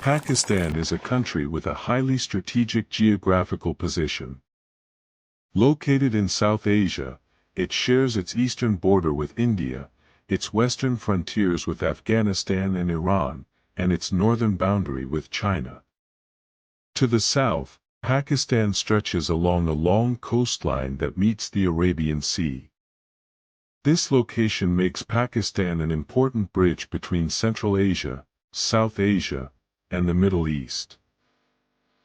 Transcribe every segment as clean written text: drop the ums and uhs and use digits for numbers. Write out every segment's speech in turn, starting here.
Pakistan is a country with a highly strategic geographical position. Located in South Asia, it shares its eastern border with India, its western frontiers with Afghanistan and Iran, and its northern boundary with China. To the south, Pakistan stretches along a long coastline that meets the Arabian Sea. This location makes Pakistan an important bridge between Central Asia, South Asia, and the Middle East.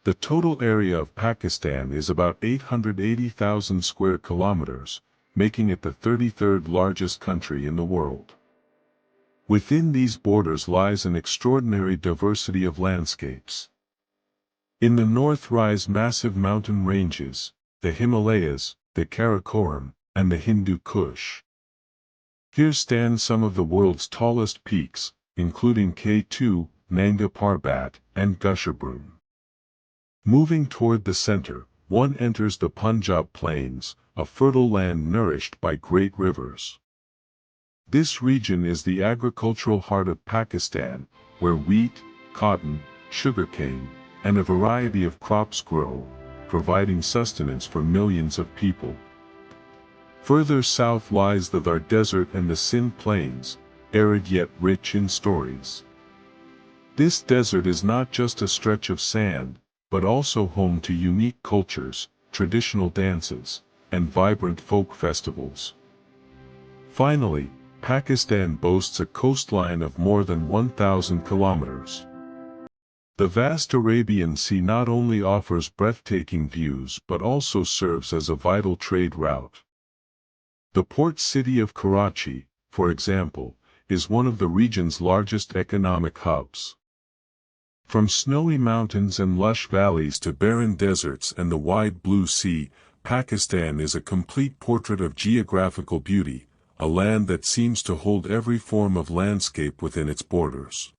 The total area of Pakistan is about 880,000 square kilometers, making it the 33rd largest country in the world. Within these borders lies an extraordinary diversity of landscapes. In the north rise massive mountain ranges, the Himalayas, the Karakoram, and the Hindu Kush. Here stand some of the world's tallest peaks, including K2, Nanga Parbat, and Gusherbrum. Moving toward the center, one enters the Punjab Plains, a fertile land nourished by great rivers. This region is the agricultural heart of Pakistan, where wheat, cotton, sugarcane, and a variety of crops grow, providing sustenance for millions of people. Further south lies the Thar Desert and the Sindh Plains, arid yet rich in stories. This desert is not just a stretch of sand, but also home to unique cultures, traditional dances, and vibrant folk festivals. Finally, Pakistan boasts a coastline of more than 1,000 kilometers. The vast Arabian Sea not only offers breathtaking views but also serves as a vital trade route. The port city of Karachi, for example, is one of the region's largest economic hubs. From snowy mountains and lush valleys to barren deserts and the wide blue sea, Pakistan is a complete portrait of geographical beauty, a land that seems to hold every form of landscape within its borders.